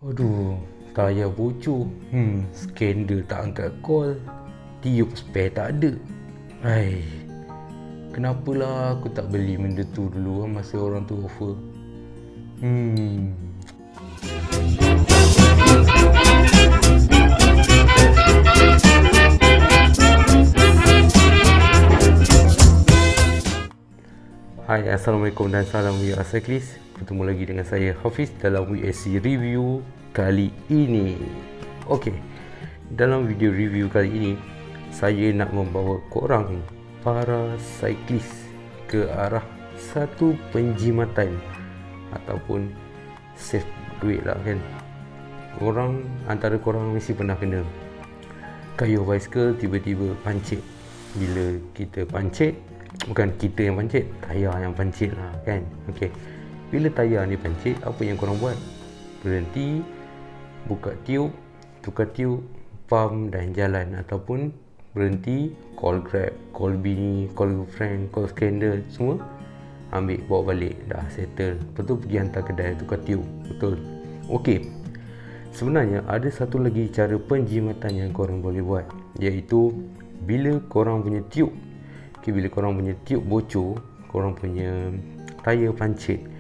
Aduh, tayar bocor. Skandal tak angkat call. Tiup spare tak ada. Hai, kenapalah aku tak beli benda tu dulu masa orang tu offer. Hai, Assalamualaikum dan salam WR Cyclist. Bertemu lagi dengan saya Hafiz dalam WSC Review kali ini. Okey, dalam video review kali ini saya nak membawa korang para cyclist ke arah satu penjimatan ataupun save duit lah kan. Antara korang mesti pernah kena kayuh bicycle tiba-tiba pancit. Bila kita pancit, bukan kita yang pancit, tayar yang pancit lah kan. Okey, bila tayar ni pancit, apa yang korang buat? Berhenti, buka tiup, tukar tiup, pump dan jalan. Ataupun berhenti, call Grab, call bini, call girlfriend, call skandal, semua ambil bawa balik, dah settle. Lepas tu pergi hantar kedai, tukar tiup. Betul? Okey, sebenarnya ada satu lagi cara penjimatan yang korang boleh buat, iaitu bila korang punya tiup, bila korang punya tiup bocor, korang punya tayar pancit.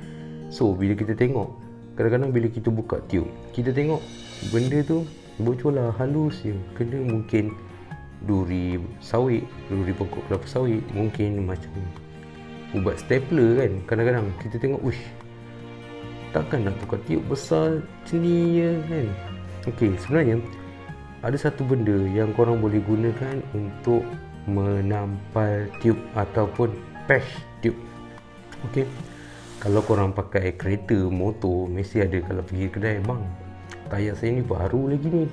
So bila kita tengok, kadang-kadang bila kita buka tiup, kita tengok benda tu bocor lah, halus je, kena mungkin duri sawit, duri pokok kelapa sawit, mungkin macam ubat stapler kan. Kadang-kadang kita tengok, uish, takkan nak tukar tiup besar macam ni je kan. Okey, sebenarnya ada satu benda yang korang boleh gunakan untuk menampal tiup ataupun patch tiup. Okey, kalau korang pakai kereta, motor, mesti ada kalau pergi kedai, bang, tayar saya ni baru lagi ni,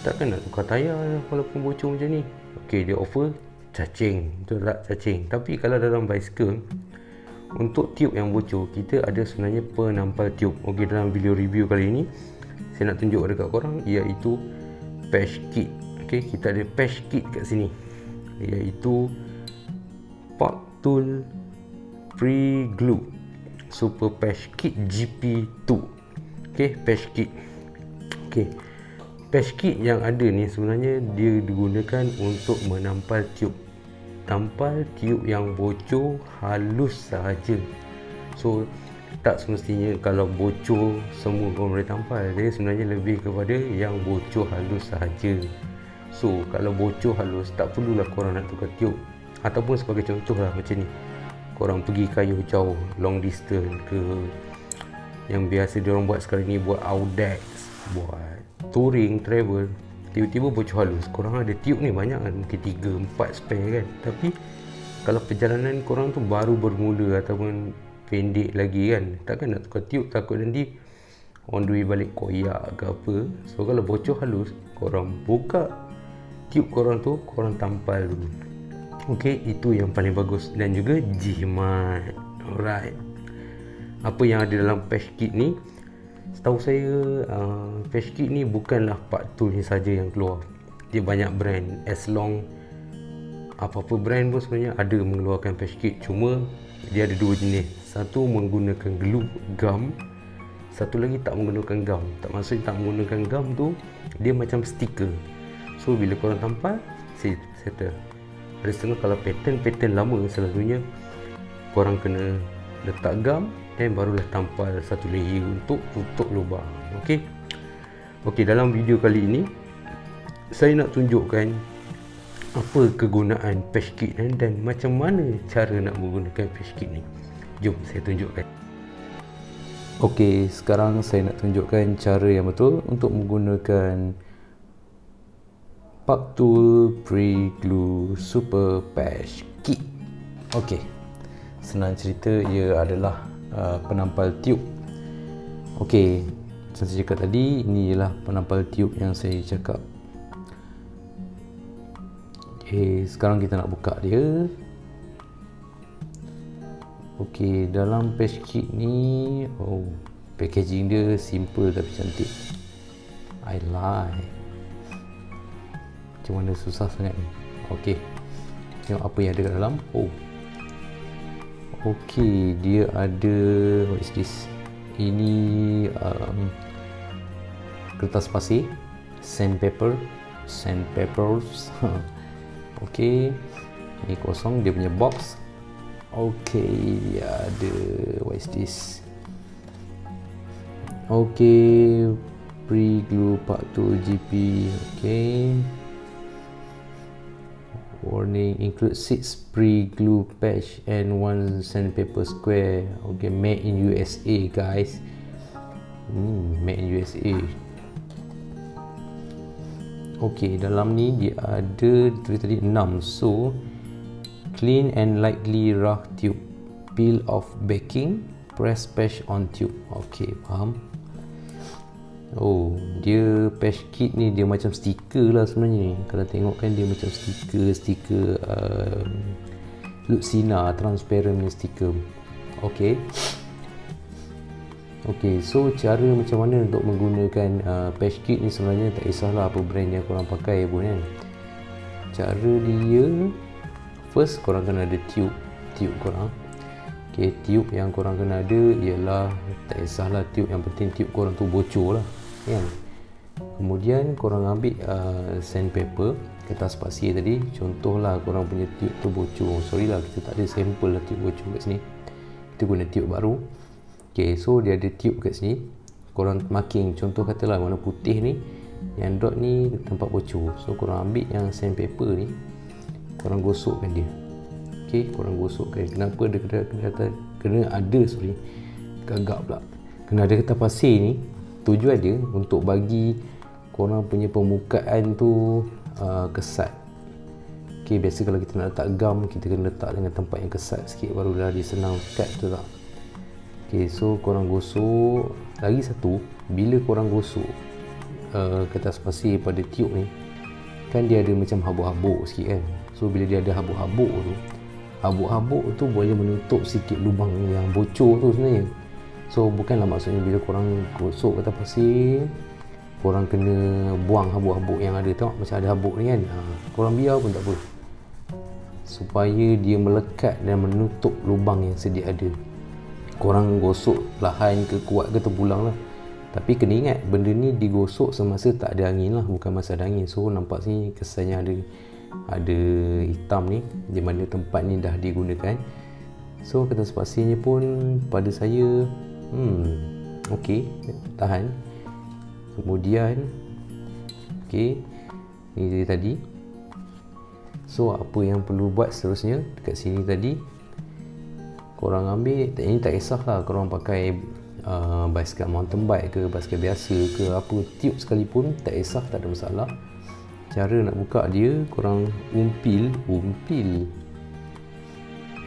takkan nak tukar tayar walaupun bocor macam ni. Okey, dia offer cacing, betul tak? Cacing. Tapi kalau dalam bicycle, untuk tiup yang bocor, kita ada sebenarnya penampal tiup. Okey, dalam video review kali ini saya nak tunjuk dekat korang, iaitu patch kit. Okey, kita ada patch kit kat sini, iaitu Park Tool Free Glue Super Patch Kit GP2. Okey, patch kit. Okey, patch kit yang ada ni sebenarnya dia digunakan untuk menampal tiup. Tampal tiup yang bocor halus sahaja. So tak semestinya kalau bocor semua korang boleh tampal. Dia sebenarnya lebih kepada yang bocor halus sahaja. So kalau bocor halus, tak perlulah korang nak tukar tiup. Ataupun sebagai contoh lah macam ni, korang pergi kayuh jauh, long distance ke, yang biasa diorang buat sekarang ni, buat Audax, buat touring, travel, tiba-tiba bocor halus. Korang ada tiup ni banyak kan, mungkin 3-4 spare kan. Tapi kalau perjalanan korang tu baru bermula ataupun pendek lagi kan, takkan nak tukar tiup, takut nanti on the way balik koyak ke apa. So kalau bocor halus, korang buka tiup korang tu, korang tampal dulu. Okey, itu yang paling bagus dan juga jimat. Alright, apa yang ada dalam patch kit ni, setahu saya patch kit ni bukanlah Park Tool ni saja yang keluar. Dia banyak brand, as long apa-apa brand pun sebenarnya ada mengeluarkan patch kit. Cuma dia ada dua jenis, satu menggunakan glue gum, satu lagi tak menggunakan gum. Tak maksud tak menggunakan gum tu, dia macam stiker. So bila korang tampal, settle. Ada setengah kalau pattern lama, selalunya korang kena letak gum dan barulah tampal satu layer untuk tutup lubang. Okey. Okey, dalam video kali ini saya nak tunjukkan apa kegunaan patch kit dan macam mana cara nak menggunakan patch kit ni. Jom saya tunjukkan. Okey, sekarang saya nak tunjukkan cara yang betul untuk menggunakan Park Tool Free Glue Super Patch Kit. Okey, senang cerita, ia adalah penampal tiup. Okey, macam saya cakap tadi, ini ialah penampal tiup yang saya cakap. Okey, sekarang kita nak buka dia. Okey, dalam patch kit ni, packaging dia simple tapi cantik. I like. Macam mana susah sangat ni. Okey, tengok apa yang ada kat dalam. Okey, dia ada, what is this? Ini kertas pasir, sandpapers. Okey, ini kosong, dia punya box. Okey, ada, what is this? Okey, pre-glue part 2 GP. Okey, warning, include 6 pre-glue patch and 1 sandpaper square. Okay, made in USA guys. Made in USA. Okay, dalam ni dia ada tulis tadi 6. So clean and lightly rough tube, peel off backing, press patch on tube. Okay, faham. Oh, dia patch kit ni dia macam stiker lah sebenarnya ni. Kalau tengok kan dia macam stiker Luxina transparent punya stiker. Okay. Okay, so cara macam mana untuk menggunakan patch kit ni sebenarnya tak kisahlah apa brand yang korang pakai pun kan. Cara dia, first korang kena ada tube korang. Okay, tube yang korang kena ada ialah, tak kisahlah tube, yang penting tube korang tu bocor lah kan. Kemudian korang ambil sandpaper, kertas pasir tadi. Contohlah korang punya tube tu bocor, sorry lah kita tak ada sampel lah tube bocor kat sini, kita guna tube baru. Okay, so dia ada tube kat sini, korang marking, contoh katalah warna putih ni, yang dot ni tempat bocor. So korang ambil yang sandpaper ni, korang gosokkan dia. Okay, korang gosokkan. Kenapa dia kena ada, sorry, gagap pula, kena ada kertas pasir ni. Tujuan dia untuk bagi korang punya permukaan tu kesat. Okay, biasa kalau kita nak letak gam, kita kena letak dengan tempat yang kesat sikit, barulah dia senang cut, tu tak? Okay, so korang gosok. Lagi satu, bila korang gosok kertas pasir pada tube ni, kan dia ada macam habuk-habuk sikit kan. So bila dia ada habuk-habuk tu boleh menutup sikit lubang yang bocor tu sebenarnya. So bukanlah maksudnya bila korang gosok kertas pasir, korang kena buang habuk-habuk yang ada. Tengok macam ada habuk ni kan, korang biar pun tak apa, supaya dia melekat dan menutup lubang yang sedia ada. Korang gosok perlahan ke kuat ke terpulang lah. Tapi kena ingat benda ni digosok semasa tak ada angin lah, bukan masa ada angin. So nampak sini kesannya ada hitam ni, di mana tempat ni dah digunakan. So kertas pasirnya pun pada saya okey, tahan. Kemudian okey, ni dia tadi. So apa yang perlu buat seterusnya dekat sini tadi, korang ambil, ini tak kisahlah korang pakai basikal mountain bike ke basikal biasa ke apa, tube sekalipun tak kisah, tak ada masalah. Cara nak buka dia, korang umpil,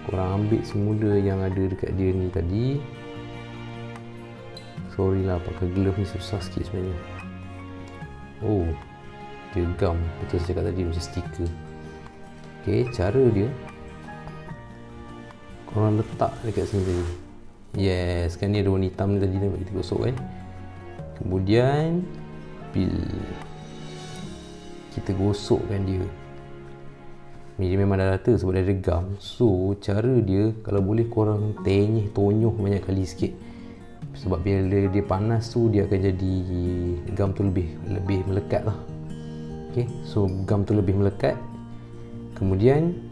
korang ambil semula yang ada dekat dia ni tadi. Sorry lah, pakai glove ni susah sikit sebenarnya. Oh, dia gam, betul saya cakap tadi, macam stiker. Okay, cara dia, korang letak dekat sini tadi. Yes, kan ni ada warna hitam tadi dah kita gosok kan. Kemudian peel, kita gosokkan dia. Ni dia memang dah rata sebab dia ada gam. So cara dia, kalau boleh korang tonyoh banyak kali sikit, sebab bila dia panas tu dia akan jadi, gam tu lebih melekat lah. Okay, so gam tu lebih melekat. Kemudian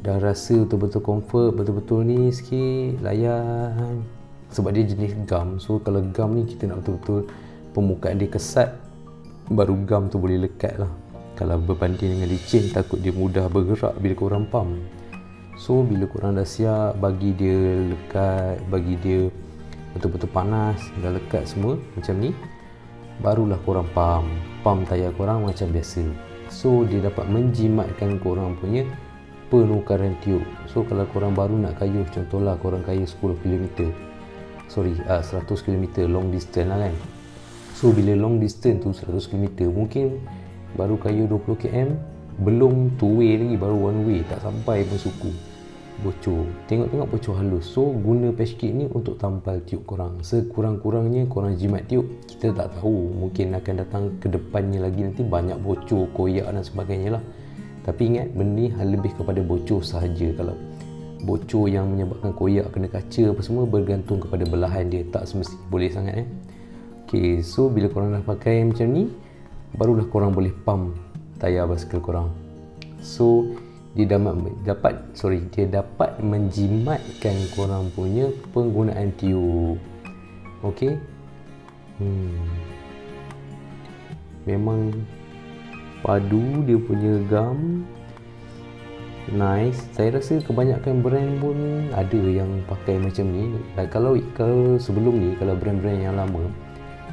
dah rasa betul-betul comfort, betul-betul ni sikit, layan. Sebab dia jenis gam, so kalau gam ni kita nak betul-betul permukaan dia kesat, baru gam tu boleh lekat lah. Kalau berbanding dengan licin, takut dia mudah bergerak bila korang pump. So bila korang dah siap, bagi dia lekat, bagi dia betul-betul panas, dah lekat semua macam ni, barulah korang pump tayar korang macam biasa. So dia dapat menjimatkan korang punya penukaran tube. So kalau korang baru nak kayuh, contohlah korang kayuh 10 km, 100 km long distance lah kan. So bila long distance tu 100 km, mungkin baru kayuh 20 km, belum two way lagi, baru one way, tak sampai pun suku, bocor. Tengok-tengok bocor halus. So guna patch kit ni untuk tampal tube korang. Sekurang-kurangnya korang jimat tube, kita tak tahu, mungkin akan datang ke depannya lagi nanti banyak bocor, koyak dan sebagainya lah. Tapi ingat, benda ni lebih kepada bocor sahaja. Kalau bocor yang menyebabkan koyak kena kaca apa semua bergantung kepada belahan dia, tak semesti boleh sangat Okay, so bila korang dah pakai macam ni, barulah korang boleh pump tayar basikal korang. So dia dapat menjimatkan korang punya penggunaan tiup. Okay. Memang padu dia punya gam nice. Saya rasa kebanyakan brand pun ada yang pakai macam ni. Kalau sebelum ni, kalau brand-brand yang lama,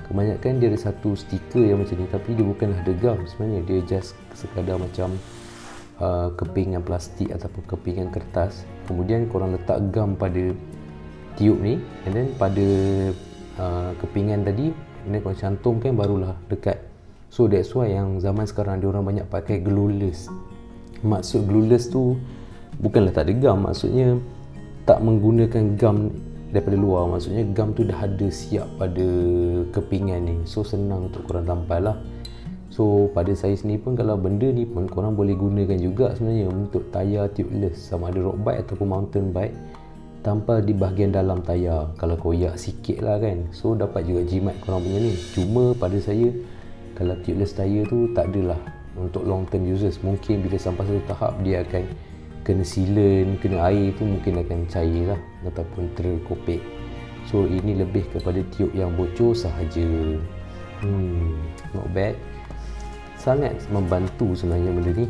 kebanyakan dia ada satu stiker yang macam ni, tapi dia bukanlah ada gam sebenarnya. Dia just sekadar macam kepingan plastik ataupun kepingan kertas. Kemudian korang letak gam pada tiup ni, and then pada kepingan tadi, and then korang cantumkan, barulah dekat. So that's why yang zaman sekarang dia orang banyak pakai glueless. Maksud glueless tu bukanlah tak ada gam, maksudnya tak menggunakan gam daripada luar. Maksudnya gam tu dah ada siap pada kepingan ni, so senang untuk korang tampal lah. So pada saya sendiri pun, kalau benda ni pun korang boleh gunakan juga sebenarnya untuk tayar tubeless, sama ada road bike ataupun mountain bike. Tampal di bahagian dalam tayar kalau koyak sikit lah kan, so dapat juga jimat korang punya ni. Cuma pada saya, kalau tubeless tayar tu tak adalah untuk long term users. Mungkin bila sampai satu tahap dia akan kena sealant, kena air tu mungkin akan cair lah ataupun terkopek. So ini lebih kepada tiup yang bocor sahaja. Not bad, sangat membantu sebenarnya benda ni.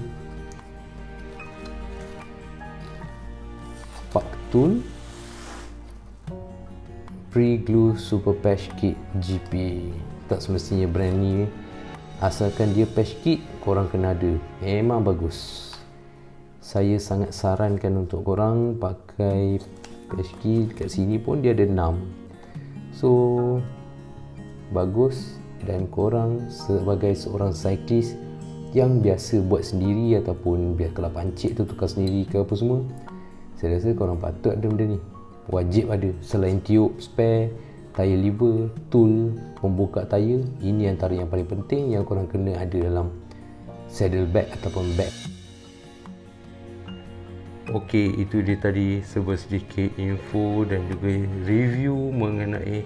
Paktoon Pre-Glue Super Patch Kit GP. Tak semestinya brand ni, asalkan dia patch kit, korang kena ada. Memang bagus. Saya sangat sarankan untuk korang pakai patch kit. Kat sini pun dia ada 6. So bagus. Dan korang sebagai seorang cyclist yang biasa buat sendiri, ataupun biar kalau pancit tu tukar sendiri ke apa semua, saya rasa korang patut ada benda ni. Wajib ada. Selain tiup, spare, tayar lever, tool, pembuka tayar, ini antara yang paling penting yang korang kena ada dalam saddle bag ataupun bag. Okey, itu dia tadi sedikit info dan juga review mengenai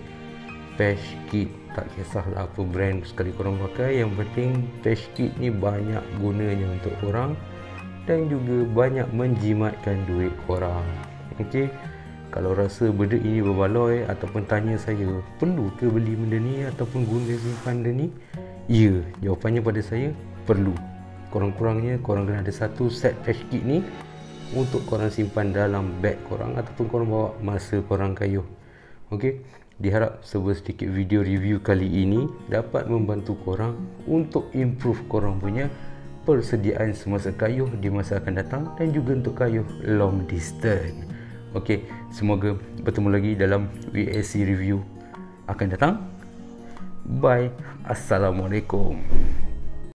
patch kit. Tak kisahlah apa brand sekali korang pakai, yang penting patch kit ni banyak gunanya untuk korang dan juga banyak menjimatkan duit korang. Okey, kalau rasa benda ini berbaloi ataupun tanya saya, perlu ke beli benda ni ataupun guna simpan benda ni? Ya, jawapannya pada saya, perlu. Kurang-kurangnya korang kena ada satu set patch kit ni untuk korang simpan dalam beg korang ataupun korang bawa masa korang kayuh. Okey, diharap sedikit video review kali ini dapat membantu korang untuk improve korang punya persediaan semasa kayuh di masa akan datang dan juga untuk kayuh long distance. Okey, semoga bertemu lagi dalam WSC review akan datang. Bye. Assalamualaikum.